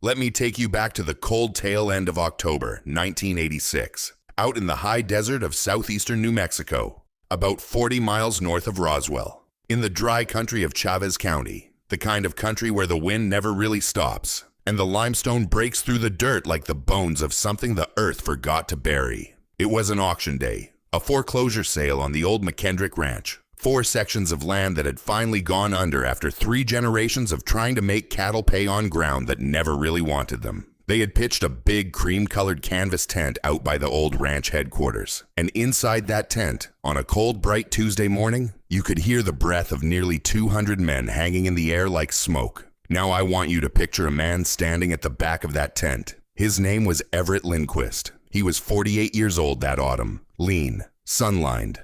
Let me take you back to the cold tail end of October 1986, out in the high desert of southeastern New Mexico, about 40 miles north of Roswell, in the dry country of Chavez County, the kind of country where the wind never really stops, and the limestone breaks through the dirt like the bones of something the earth forgot to bury. It was an auction day, a foreclosure sale on the old McKendrick Ranch, 4 sections of land that had finally gone under after 3 generations of trying to make cattle pay on ground that never really wanted them. They had pitched a big cream-colored canvas tent out by the old ranch headquarters, and inside that tent, on a cold, bright Tuesday morning, you could hear the breath of nearly 200 men hanging in the air like smoke. Now I want you to picture a man standing at the back of that tent. His name was Everett Lindquist. He was 48 years old that autumn, lean, sun-lined.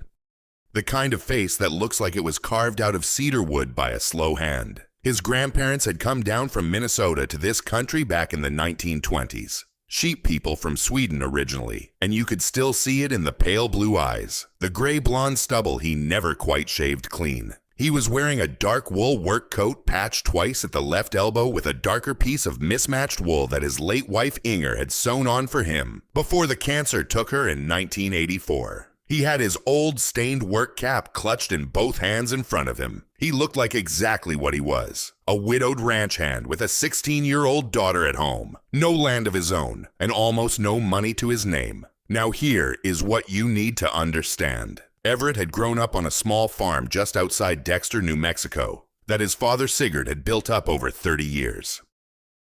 The kind of face that looks like it was carved out of cedar wood by a slow hand. His grandparents had come down from Minnesota to this country back in the 1920s. Sheep people from Sweden originally, and you could still see it in the pale blue eyes, the gray blonde stubble he never quite shaved clean. He was wearing a dark wool work coat patched twice at the left elbow with a darker piece of mismatched wool that his late wife Inger had sewn on for him before the cancer took her in 1984. He had his old stained work cap clutched in both hands in front of him. He looked like exactly what he was, a widowed ranch hand with a 16-year-old daughter at home, no land of his own, and almost no money to his name. Now here is what you need to understand. Everett had grown up on a small farm just outside Dexter, New Mexico, that his father Sigurd had built up over 30 years.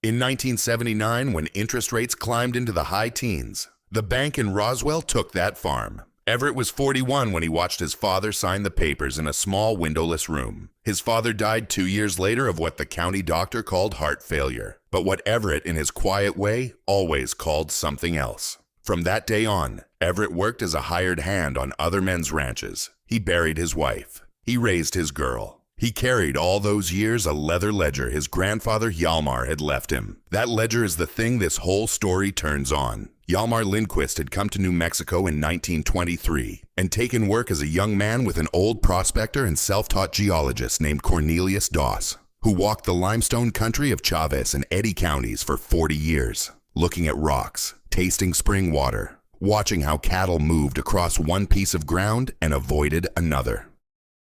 In 1979, when interest rates climbed into the high teens, the bank in Roswell took that farm. Everett was 41 when he watched his father sign the papers in a small windowless room. His father died 2 years later of what the county doctor called heart failure, but what Everett, in his quiet way, always called something else. From that day on, Everett worked as a hired hand on other men's ranches. He buried his wife. He raised his girl. He carried all those years a leather ledger his grandfather Hjalmar had left him. That ledger is the thing this whole story turns on. Hjalmar Lindquist had come to New Mexico in 1923 and taken work as a young man with an old prospector and self-taught geologist named Cornelius Doss, who walked the limestone country of Chavez and Eddy counties for 40 years, looking at rocks, tasting spring water, watching how cattle moved across one piece of ground and avoided another.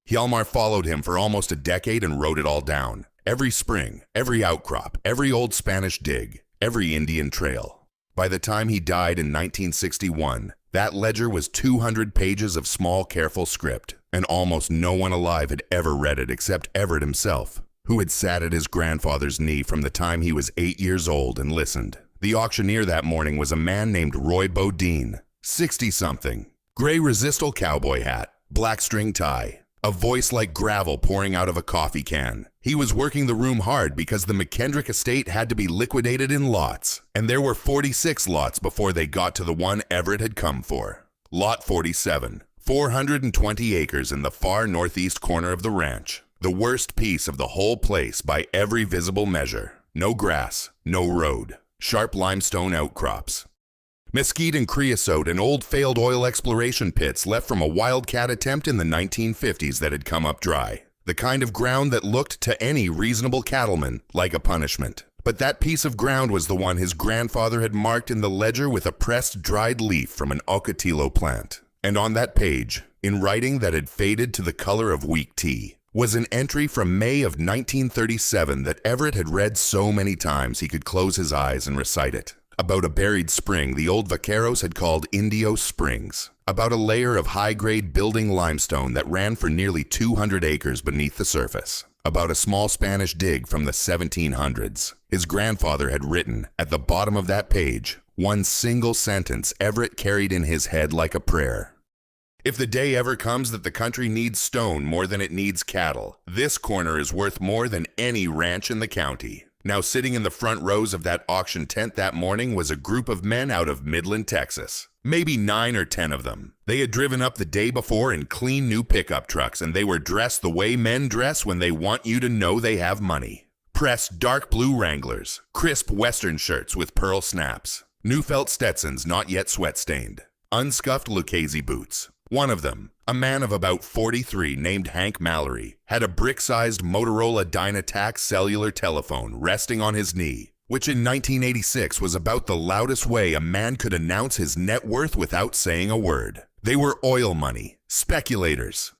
Hjalmar followed him for almost a decade and wrote it all down. Every spring, every outcrop, every old Spanish dig, every Indian trail. By the time he died in 1961, that ledger was 200 pages of small, careful script, and almost no one alive had ever read it except Everett himself, who had sat at his grandfather's knee from the time he was 8 years old and listened. The auctioneer that morning was a man named Roy Bodine, 60-something, gray resistal cowboy hat, black string tie, a voice like gravel pouring out of a coffee can. He was working the room hard because the McKendrick estate had to be liquidated in lots, and there were 46 lots before they got to the one Everett had come for. Lot 47, 420 acres in the far northeast corner of the ranch. The worst piece of the whole place by every visible measure. No grass, no road, sharp limestone outcrops. Mesquite and creosote and old failed oil exploration pits left from a wildcat attempt in the 1950s that had come up dry. The kind of ground that looked to any reasonable cattleman like a punishment. But that piece of ground was the one his grandfather had marked in the ledger with a pressed dried leaf from an ocotillo plant. And on that page, in writing that had faded to the color of weak tea, was an entry from May of 1937 that Everett had read so many times he could close his eyes and recite it. About a buried spring the old vaqueros had called Indio Springs. About a layer of high-grade building limestone that ran for nearly 200 acres beneath the surface. About a small Spanish dig from the 1700s. His grandfather had written, at the bottom of that page, one single sentence Everett carried in his head like a prayer. If the day ever comes that the country needs stone more than it needs cattle, this corner is worth more than any ranch in the county. Now sitting in the front rows of that auction tent that morning was a group of men out of Midland, Texas. Maybe 9 or 10 of them. They had driven up the day before in clean new pickup trucks, and they were dressed the way men dress when they want you to know they have money. Pressed dark blue Wranglers, crisp Western shirts with pearl snaps, new felt Stetsons not yet sweat-stained, unscuffed Lucchese boots. One of them, a man of about 43 named Hank Mallory, had a brick-sized Motorola Dynatac cellular telephone resting on his knee, which in 1986 was about the loudest way a man could announce his net worth without saying a word. They were oil money, speculators.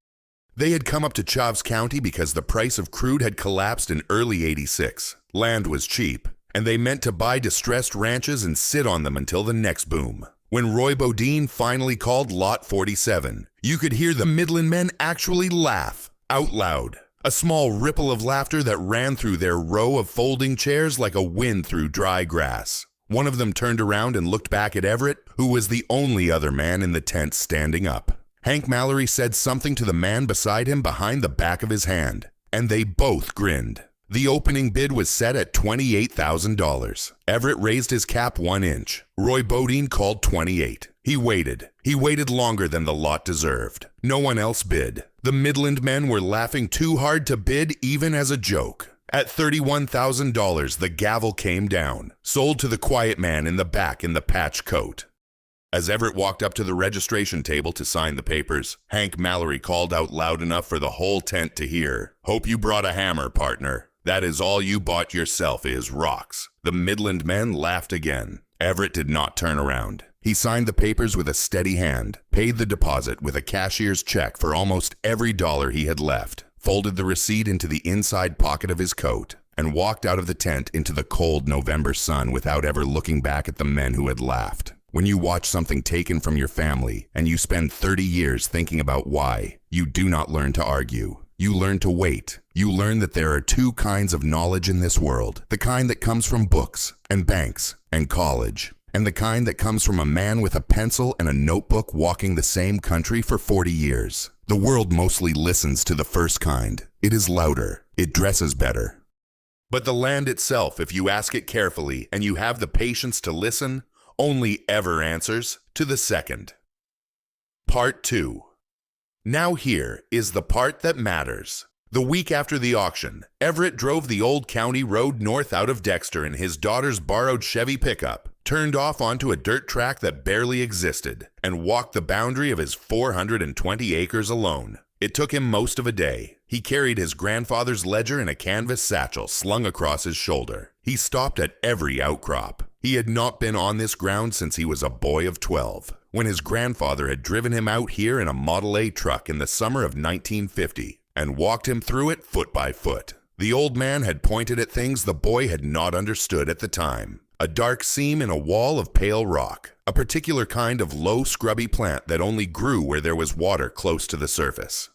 They had come up to Chavs County because the price of crude had collapsed in early '86. Land was cheap, and they meant to buy distressed ranches and sit on them until the next boom. When Roy Bodine finally called Lot 47, you could hear the Midland men actually laugh out loud. A small ripple of laughter that ran through their row of folding chairs like a wind through dry grass. One of them turned around and looked back at Everett, who was the only other man in the tent standing up. Hank Mallory said something to the man beside him behind the back of his hand, and they both grinned. The opening bid was set at $28,000. Everett raised his cap 1 inch. Roy Bodine called 28. He waited. He waited longer than the lot deserved. No one else bid. The Midland men were laughing too hard to bid even as a joke. At $31,000, the gavel came down, sold to the quiet man in the back in the patch coat. As Everett walked up to the registration table to sign the papers, Hank Mallory called out loud enough for the whole tent to hear, "Hope you brought a hammer, partner. That is all you bought yourself is rocks." The Midland men laughed again. Everett did not turn around. He signed the papers with a steady hand, paid the deposit with a cashier's check for almost every dollar he had left, folded the receipt into the inside pocket of his coat, and walked out of the tent into the cold November sun without ever looking back at the men who had laughed. When you watch something taken from your family and you spend 30 years thinking about why, you do not learn to argue. You learn to wait. You learn that there are two kinds of knowledge in this world. The kind that comes from books and banks and college, and the kind that comes from a man with a pencil and a notebook walking the same country for 40 years. The world mostly listens to the first kind. It is louder. It dresses better. But the land itself, if you ask it carefully and you have the patience to listen, only ever answers to the second. Part 2. Now here is the part that matters. The week after the auction, Everett drove the old county road north out of Dexter in his daughter's borrowed Chevy pickup, turned off onto a dirt track that barely existed, and walked the boundary of his 420 acres alone. It took him most of a day. He carried his grandfather's ledger in a canvas satchel slung across his shoulder. He stopped at every outcrop. He had not been on this ground since he was a boy of 12, when his grandfather had driven him out here in a Model A truck in the summer of 1950 and walked him through it foot by foot. The old man had pointed at things the boy had not understood at the time. A dark seam in a wall of pale rock, a particular kind of low scrubby plant that only grew where there was water close to the surface.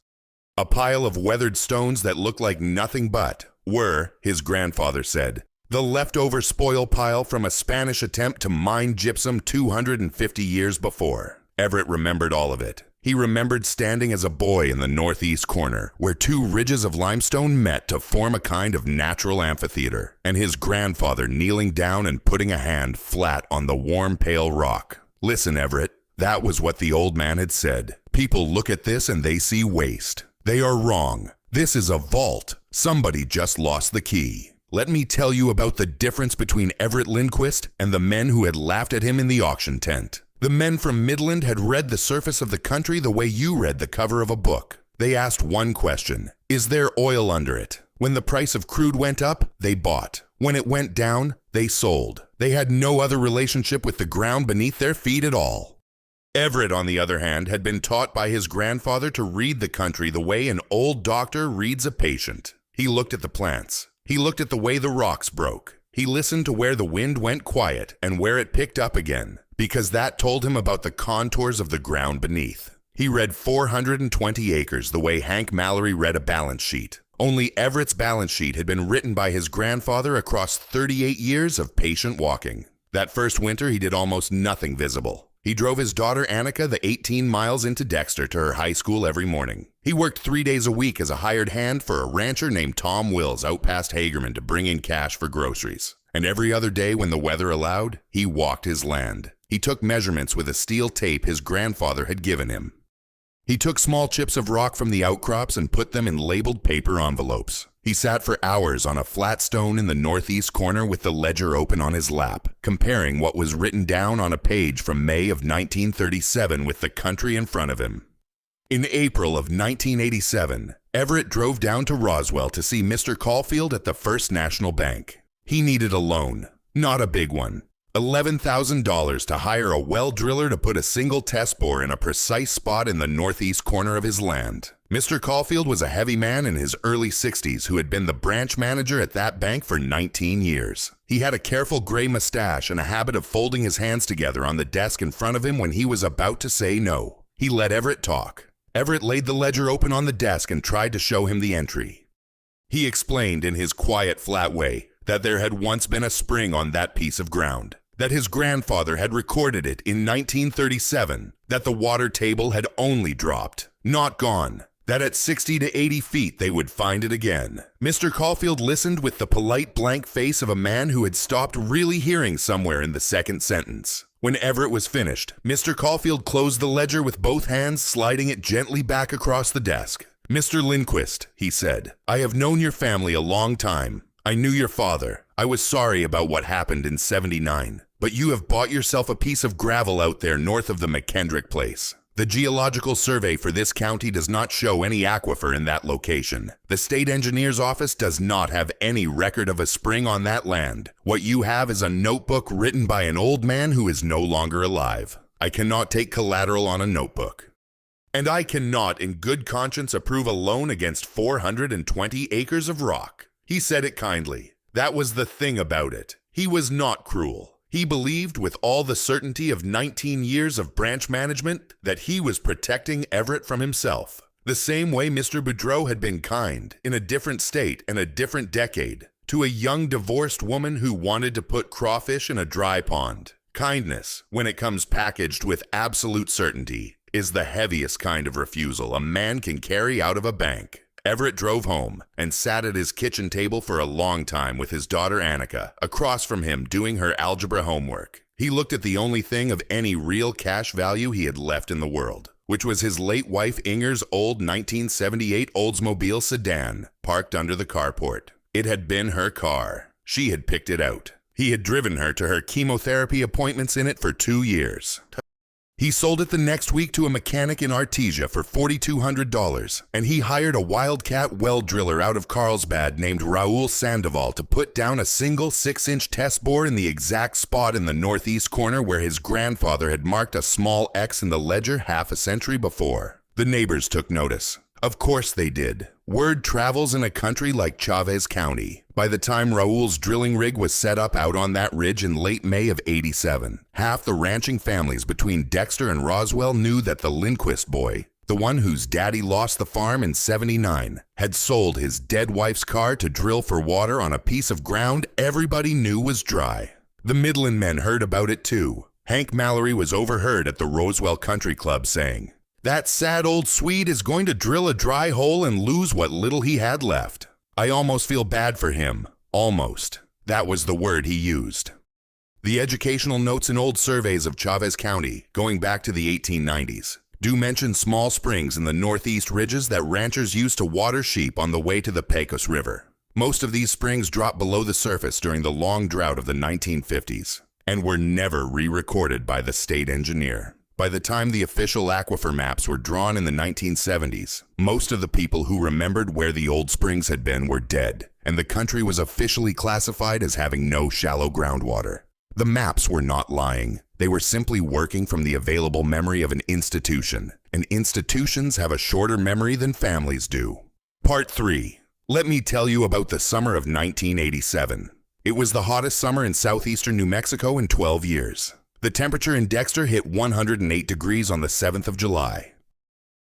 A pile of weathered stones that looked like nothing but were, his grandfather said, the leftover spoil pile from a Spanish attempt to mine gypsum 250 years before. Everett remembered all of it. He remembered standing as a boy in the northeast corner, where two ridges of limestone met to form a kind of natural amphitheater, and his grandfather kneeling down and putting a hand flat on the warm, pale rock. Listen, Everett, that was what the old man had said. People look at this and they see waste. They are wrong. This is a vault. Somebody just lost the key. Let me tell you about the difference between Everett Lindquist and the men who had laughed at him in the auction tent. The men from Midland had read the surface of the country the way you read the cover of a book. They asked one question: is there oil under it? When the price of crude went up, they bought. When it went down, they sold. They had no other relationship with the ground beneath their feet at all. Everett, on the other hand, had been taught by his grandfather to read the country the way an old doctor reads a patient. He looked at the plants. He looked at the way the rocks broke. He listened to where the wind went quiet and where it picked up again, because that told him about the contours of the ground beneath. He read 420 acres the way Hank Mallory read a balance sheet. Only Everett's balance sheet had been written by his grandfather across 38 years of patient walking. That first winter, he did almost nothing visible. He drove his daughter Annika the 18 miles into Dexter to her high school every morning. He worked 3 days a week as a hired hand for a rancher named Tom Wills out past Hagerman to bring in cash for groceries. And every other day when the weather allowed, he walked his land. He took measurements with a steel tape his grandfather had given him. He took small chips of rock from the outcrops and put them in labeled paper envelopes. He sat for hours on a flat stone in the northeast corner with the ledger open on his lap, comparing what was written down on a page from May of 1937 with the country in front of him. In April of 1987, Everett drove down to Roswell to see Mr. Caulfield at the First National Bank. He needed a loan. Not a big one. $11,000 to hire a well driller to put a single test bore in a precise spot in the northeast corner of his land. Mr. Caulfield was a heavy man in his early 60s who had been the branch manager at that bank for 19 years. He had a careful gray mustache and a habit of folding his hands together on the desk in front of him when he was about to say no. He let Everett talk. Everett laid the ledger open on the desk and tried to show him the entry. He explained in his quiet, flat way that there had once been a spring on that piece of ground, that his grandfather had recorded it in 1937, that the water table had only dropped, not gone, that at 60 to 80 feet they would find it again. Mr. Caulfield listened with the polite blank face of a man who had stopped really hearing somewhere in the second sentence. When Everett was finished, Mr. Caulfield closed the ledger with both hands, sliding it gently back across the desk. "Mr. Lindquist," he said, "I have known your family a long time. I knew your father. I was sorry about what happened in '79, but you have bought yourself a piece of gravel out there north of the McKendrick place. The geological survey for this county does not show any aquifer in that location. The state engineer's office does not have any record of a spring on that land. What you have is a notebook written by an old man who is no longer alive. I cannot take collateral on a notebook. And I cannot in good conscience approve a loan against 420 acres of rock." He said it kindly. That was the thing about it. He was not cruel. He believed with all the certainty of 19 years of branch management that he was protecting Everett from himself. The same way Mr. Boudreau had been kind, in a different state and a different decade, to a young divorced woman who wanted to put crawfish in a dry pond. Kindness, when it comes packaged with absolute certainty, is the heaviest kind of refusal a man can carry out of a bank. Everett drove home and sat at his kitchen table for a long time with his daughter Annika across from him doing her algebra homework. He looked at the only thing of any real cash value he had left in the world, which was his late wife Inger's old 1978 Oldsmobile sedan parked under the carport. It had been her car. She had picked it out. He had driven her to her chemotherapy appointments in it for 2 years. He sold it the next week to a mechanic in Artesia for $4,200, and he hired a wildcat well driller out of Carlsbad named Raoul Sandoval to put down a single 6-inch test bore in the exact spot in the northeast corner where his grandfather had marked a small X in the ledger half a century before. The neighbors took notice. Of course they did. Word travels in a country like Chavez County. By the time Raoul's drilling rig was set up out on that ridge in late May of '87, half the ranching families between Dexter and Roswell knew that the Lindquist boy, the one whose daddy lost the farm in '79, had sold his dead wife's car to drill for water on a piece of ground everybody knew was dry. The Midland men heard about it too. Hank Mallory was overheard at the Roswell Country Club saying, "That sad old Swede is going to drill a dry hole and lose what little he had left. I almost feel bad for him. Almost." That was the word he used. The educational notes in old surveys of Chavez County, going back to the 1890s, do mention small springs in the northeast ridges that ranchers used to water sheep on the way to the Pecos River. Most of these springs dropped below the surface during the long drought of the 1950s and were never re-recorded by the state engineer. By the time the official aquifer maps were drawn in the 1970s, most of the people who remembered where the old springs had been were dead, and the country was officially classified as having no shallow groundwater. The maps were not lying. They were simply working from the available memory of an institution, and institutions have a shorter memory than families do. Part 3. Let me tell you about the summer of 1987. It was the hottest summer in southeastern New Mexico in 12 years. The temperature in Dexter hit 108 degrees on the 7th of July.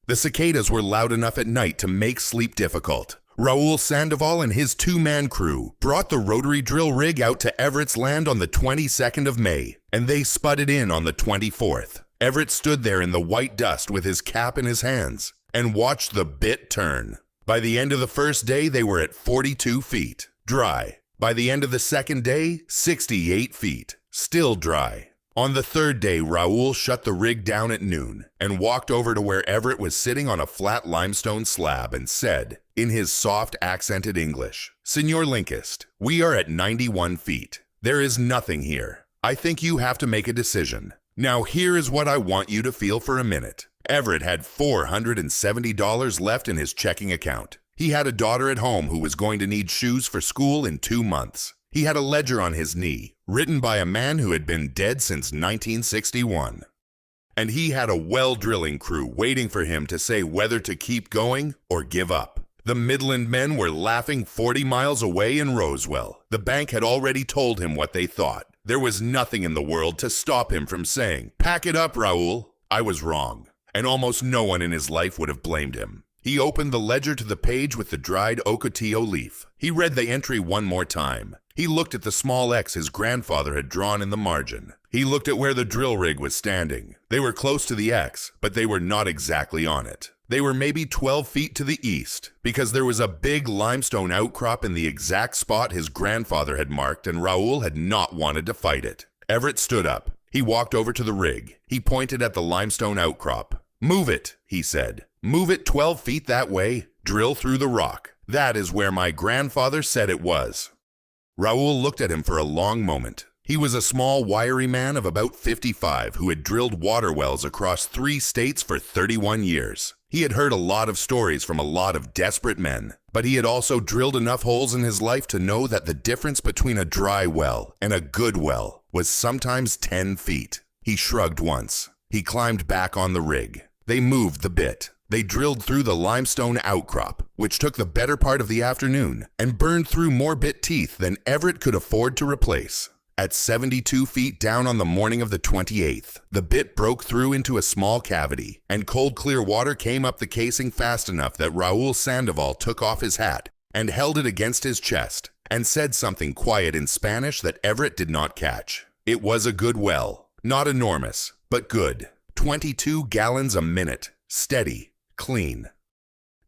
The cicadas were loud enough at night to make sleep difficult. Raoul Sandoval and his 2-man crew brought the rotary drill rig out to Everett's land on the 22nd of May, and they spudded in on the 24th. Everett stood there in the white dust with his cap in his hands and watched the bit turn. By the end of the first day, they were at 42 feet, dry. By the end of the second day, 68 feet, still dry. On the third day, Raoul shut the rig down at noon and walked over to where Everett was sitting on a flat limestone slab and said, in his soft accented English, "Senor Lindquist, we are at 91 feet. There is nothing here. I think you have to make a decision. Now here is what I want you to feel for a minute." Everett had $470 left in his checking account. He had a daughter at home who was going to need shoes for school in 2 months. He had a ledger on his knee, written by a man who had been dead since 1961. And he had a well drilling crew waiting for him to say whether to keep going or give up. The Midland men were laughing 40 miles away in Roswell. The bank had already told him what they thought. There was nothing in the world to stop him from saying, "Pack it up, Raoul." I was wrong, and almost no one in his life would have blamed him. He opened the ledger to the page with the dried ocotillo leaf. He read the entry one more time. He looked at the small X his grandfather had drawn in the margin. He looked at where the drill rig was standing. They were close to the X, but they were not exactly on it. They were maybe 12 feet to the east, because there was a big limestone outcrop in the exact spot his grandfather had marked, and Raoul had not wanted to fight it. Everett stood up. He walked over to the rig. He pointed at the limestone outcrop. "Move it," he said. "Move it 12 feet that way. Drill through the rock. That is where my grandfather said it was." Raoul looked at him for a long moment. He was a small, wiry man of about 55 who had drilled water wells across 3 states for 31 years. He had heard a lot of stories from a lot of desperate men, but he had also drilled enough holes in his life to know that the difference between a dry well and a good well was sometimes 10 feet. He shrugged once. He climbed back on the rig. They moved the bit. They drilled through the limestone outcrop, which took the better part of the afternoon, and burned through more bit teeth than Everett could afford to replace. At 72 feet down on the morning of the 28th, the bit broke through into a small cavity, and cold clear water came up the casing fast enough that Raoul Sandoval took off his hat and held it against his chest and said something quiet in Spanish that Everett did not catch. It was a good well, not enormous, but good. 22 gallons a minute, steady, clean.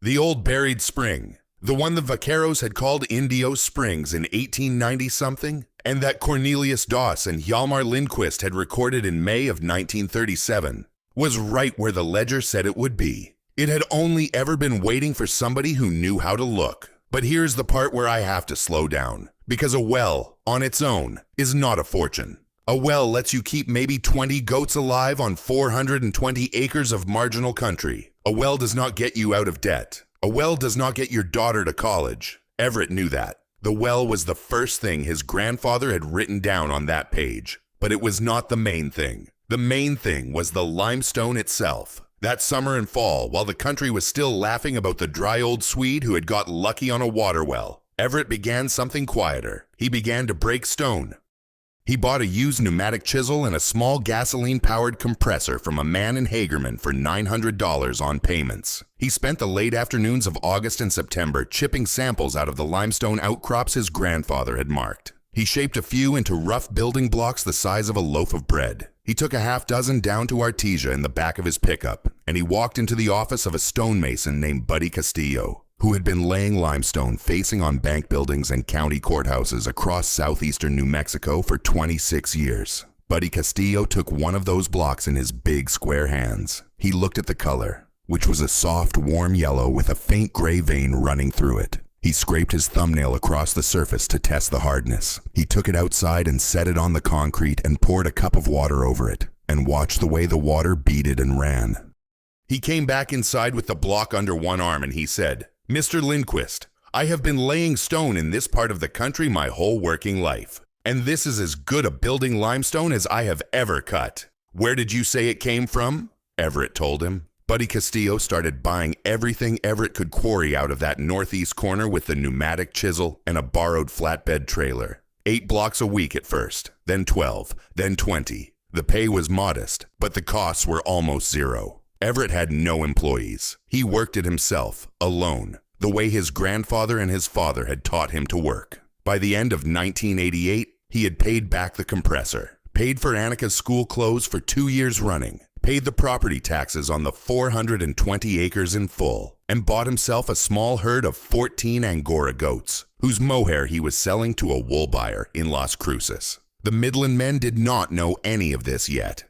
The old buried spring, the one the vaqueros had called Indio Springs in 1890-something, and that Cornelius Doss and Hjalmar Lindquist had recorded in May of 1937, was right where the ledger said it would be. It had only ever been waiting for somebody who knew how to look. But here's the part where I have to slow down, because a well, on its own, is not a fortune. A well lets you keep maybe 20 goats alive on 420 acres of marginal country. A well does not get you out of debt. A well does not get your daughter to college. Everett knew that. The well was the first thing his grandfather had written down on that page. But it was not the main thing. The main thing was the limestone itself. That summer and fall, while the country was still laughing about the dry old Swede who had got lucky on a water well, Everett began something quieter. He began to break stone. He bought a used pneumatic chisel and a small gasoline-powered compressor from a man in Hagerman for $900 on payments. He spent the late afternoons of August and September chipping samples out of the limestone outcrops his grandfather had marked. He shaped a few into rough building blocks the size of a loaf of bread. He took a half dozen down to Artesia in the back of his pickup, and he walked into the office of a stonemason named Buddy Castillo, who had been laying limestone facing on bank buildings and county courthouses across southeastern New Mexico for 26 years. Buddy Castillo took one of those blocks in his big square hands. He looked at the color, which was a soft, warm yellow with a faint gray vein running through it. He scraped his thumbnail across the surface to test the hardness. He took it outside and set it on the concrete and poured a cup of water over it, and watched the way the water beaded and ran. He came back inside with the block under one arm and he said, "Mr. Lindquist, I have been laying stone in this part of the country my whole working life, and this is as good a building limestone as I have ever cut." "Where did you say it came from?" Everett told him. Buddy Castillo started buying everything Everett could quarry out of that northeast corner with the pneumatic chisel and a borrowed flatbed trailer. 8 blocks a week at first, then 12, then 20. The pay was modest, but the costs were almost zero. Everett had no employees. He worked it himself, alone, the way his grandfather and his father had taught him to work. By the end of 1988, he had paid back the compressor, paid for Annika's school clothes for 2 years running, paid the property taxes on the 420 acres in full, and bought himself a small herd of 14 Angora goats, whose mohair he was selling to a wool buyer in Las Cruces. The Midland men did not know any of this yet.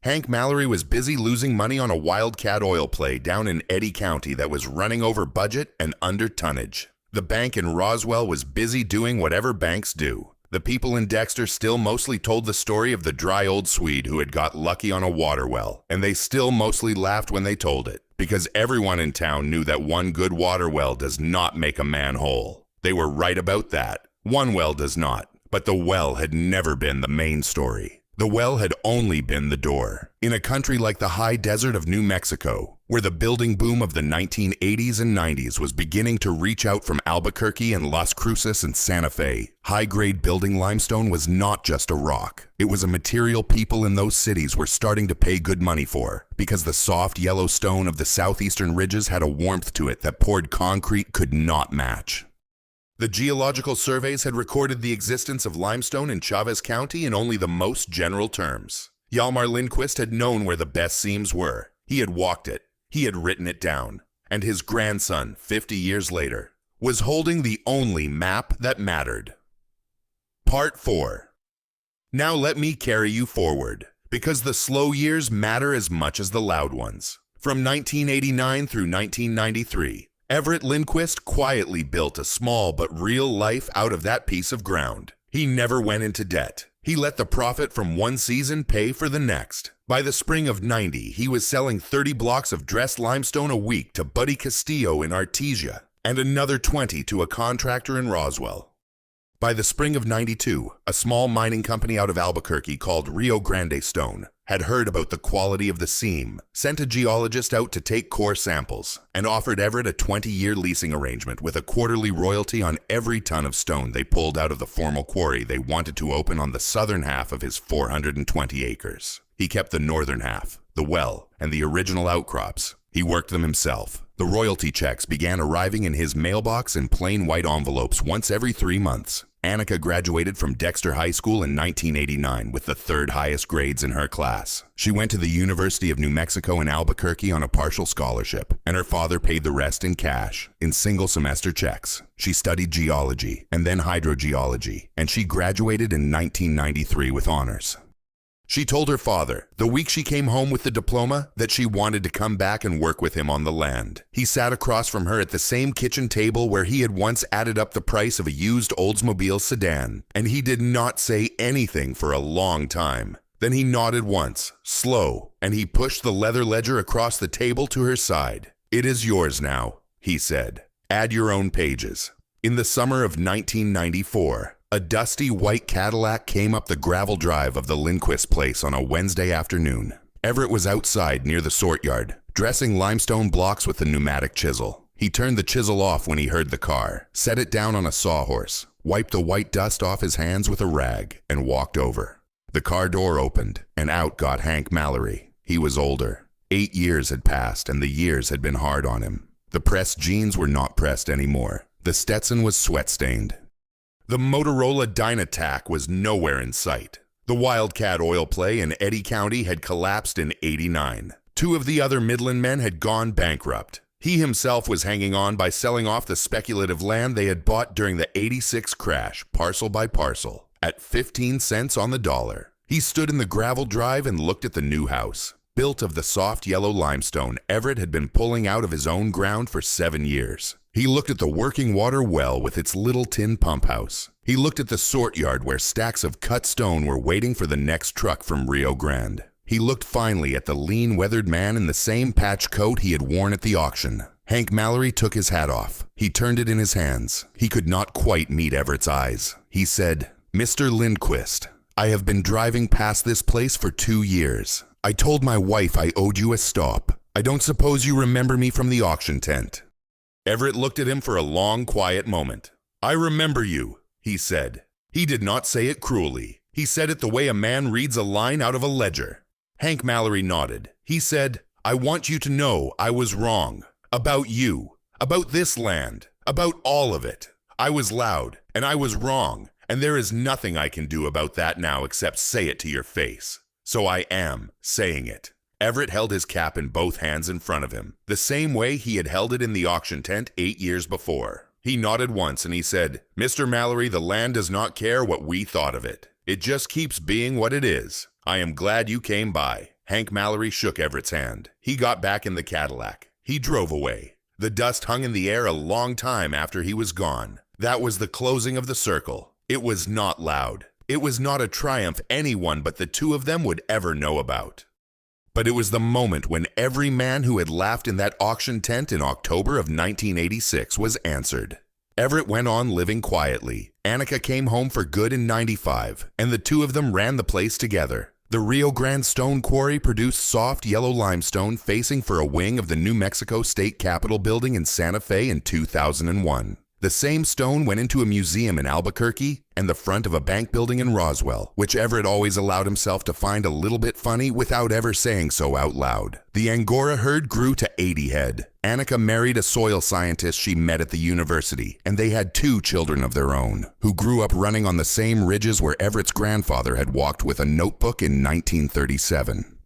Hank Mallory was busy losing money on a wildcat oil play down in Eddy County that was running over budget and under tonnage. The bank in Roswell was busy doing whatever banks do. The people in Dexter still mostly told the story of the dry old Swede who had got lucky on a water well, and they still mostly laughed when they told it, because everyone in town knew that one good water well does not make a man whole. They were right about that. One well does not, but the well had never been the main story. The well had only been the door. In a country like the high desert of New Mexico, where the building boom of the 1980s and 90s was beginning to reach out from Albuquerque and Las Cruces and Santa Fe, high-grade building limestone was not just a rock. It was a material people in those cities were starting to pay good money for, because the soft yellow stone of the southeastern ridges had a warmth to it that poured concrete could not match. The geological surveys had recorded the existence of limestone in Chavez County in only the most general terms. Hjalmar Lindquist had known where the best seams were. He had walked it. He had written it down. And his grandson, 50 years later, was holding the only map that mattered. Part 4. Now let me carry you forward, because the slow years matter as much as the loud ones. From 1989 through 1993, Everett Lindquist quietly built a small but real life out of that piece of ground. He never went into debt. He let the profit from one season pay for the next. By the spring of '90, he was selling 30 blocks of dressed limestone a week to Buddy Castillo in Artesia, and another 20 to a contractor in Roswell. By the spring of '92, a small mining company out of Albuquerque called Rio Grande Stone had heard about the quality of the seam, sent a geologist out to take core samples, and offered Everett a 20-year leasing arrangement with a quarterly royalty on every ton of stone they pulled out of the formal quarry they wanted to open on the southern half of his 420 acres. He kept the northern half, the well, and the original outcrops. He worked them himself. The royalty checks began arriving in his mailbox in plain white envelopes once every 3 months. Annika graduated from Dexter High School in 1989 with the third highest grades in her class. She went to the University of New Mexico in Albuquerque on a partial scholarship, and her father paid the rest in cash, in single semester checks. She studied geology and then hydrogeology, and she graduated in 1993 with honors. She told her father, the week she came home with the diploma, that she wanted to come back and work with him on the land. He sat across from her at the same kitchen table where he had once added up the price of a used Oldsmobile sedan, and he did not say anything for a long time. Then he nodded once, slow, and he pushed the leather ledger across the table to her side. "It is yours now," he said. "Add your own pages." In the summer of 1994, a dusty white Cadillac came up the gravel drive of the Lindquist place on a Wednesday afternoon. Everett was outside near the sort yard, dressing limestone blocks with a pneumatic chisel. He turned the chisel off when he heard the car, set it down on a sawhorse, wiped the white dust off his hands with a rag, and walked over. The car door opened, and out got Hank Mallory. He was older. 8 years had passed, and the years had been hard on him. The pressed jeans were not pressed anymore. The Stetson was sweat-stained. The Motorola Dynatac was nowhere in sight. The Wildcat oil play in Eddy County had collapsed in '89. 2 of the other Midland men had gone bankrupt. He himself was hanging on by selling off the speculative land they had bought during the '86 crash, parcel by parcel, at 15 cents on the dollar. He stood in the gravel drive and looked at the new house. Built of the soft yellow limestone Everett had been pulling out of his own ground for 7 years. He looked at the working water well with its little tin pump house. He looked at the sort yard where stacks of cut stone were waiting for the next truck from Rio Grande. He looked finally at the lean, weathered man in the same patch coat he had worn at the auction. Hank Mallory took his hat off. He turned it in his hands. He could not quite meet Everett's eyes. He said, "Mr. Lindquist, I have been driving past this place for 2 years. I told my wife I owed you a stop. I don't suppose you remember me from the auction tent." Everett looked at him for a long, quiet moment. "I remember you," he said. He did not say it cruelly. He said it the way a man reads a line out of a ledger. Hank Mallory nodded. He said, "I want you to know I was wrong. About you. About this land. About all of it. I was loud, and I was wrong, and there is nothing I can do about that now except say it to your face. So I am saying it." Everett held his cap in both hands in front of him, the same way he had held it in the auction tent 8 years before. He nodded once and he said, "Mr. Mallory, the land does not care what we thought of it. It just keeps being what it is. I am glad you came by." Hank Mallory shook Everett's hand. He got back in the Cadillac. He drove away. The dust hung in the air a long time after he was gone. That was the closing of the circle. It was not loud. It was not a triumph anyone but the 2 of them would ever know about. But it was the moment when every man who had laughed in that auction tent in October of 1986 was answered. Everett went on living quietly. Annika came home for good in '95, and the two of them ran the place together. The Rio Grande Stone Quarry produced soft yellow limestone facing for a wing of the New Mexico State Capitol building in Santa Fe in 2001. The same stone went into a museum in Albuquerque and the front of a bank building in Roswell, which Everett always allowed himself to find a little bit funny without ever saying so out loud. The Angora herd grew to 80 head. Annika married a soil scientist she met at the university, and they had 2 children of their own, who grew up running on the same ridges where Everett's grandfather had walked with a notebook in 1937.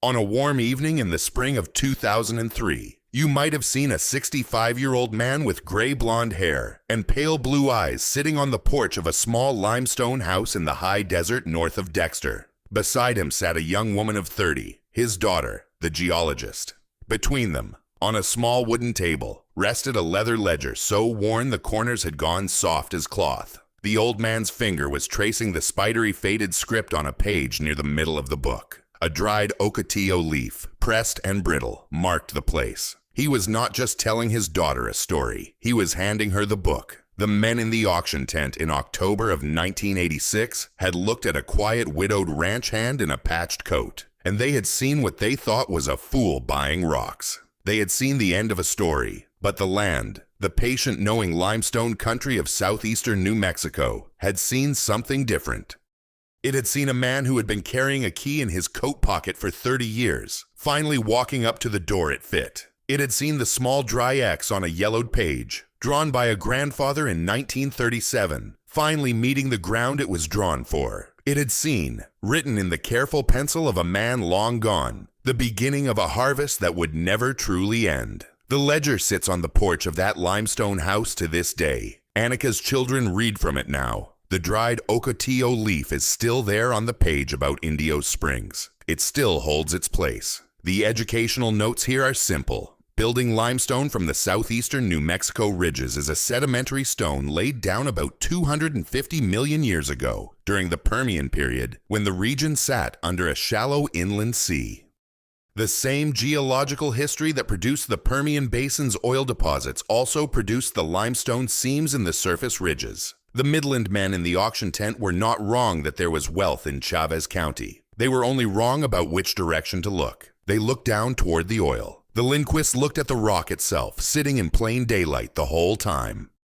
On a warm evening in the spring of 2003, you might have seen a 65-year-old man with gray blonde hair and pale blue eyes sitting on the porch of a small limestone house in the high desert north of Dexter. Beside him sat a young woman of 30, his daughter, the geologist. Between them, on a small wooden table, rested a leather ledger so worn the corners had gone soft as cloth. The old man's finger was tracing the spidery faded script on a page near the middle of the book. A dried ocotillo leaf, pressed and brittle, marked the place. He was not just telling his daughter a story. He was handing her the book. The men in the auction tent in October of 1986 had looked at a quiet widowed ranch hand in a patched coat, and they had seen what they thought was a fool buying rocks. They had seen the end of a story, but the land, the patient knowing limestone country of southeastern New Mexico, had seen something different. It had seen a man who had been carrying a key in his coat pocket for 30 years, finally walking up to the door it fit. It had seen the small dry X on a yellowed page, drawn by a grandfather in 1937, finally meeting the ground it was drawn for. It had seen, written in the careful pencil of a man long gone, the beginning of a harvest that would never truly end. The ledger sits on the porch of that limestone house to this day. Annika's children read from it now. The dried ocotillo leaf is still there on the page about Indio Springs. It still holds its place. The educational notes here are simple. Building limestone from the southeastern New Mexico ridges is a sedimentary stone laid down about 250 million years ago, during the Permian period, when the region sat under a shallow inland sea. The same geological history that produced the Permian Basin's oil deposits also produced the limestone seams in the surface ridges. The Midland men in the auction tent were not wrong that there was wealth in Chavez County. They were only wrong about which direction to look. They looked down toward the oil. The Lindquists looked at the rock itself, sitting in plain daylight the whole time.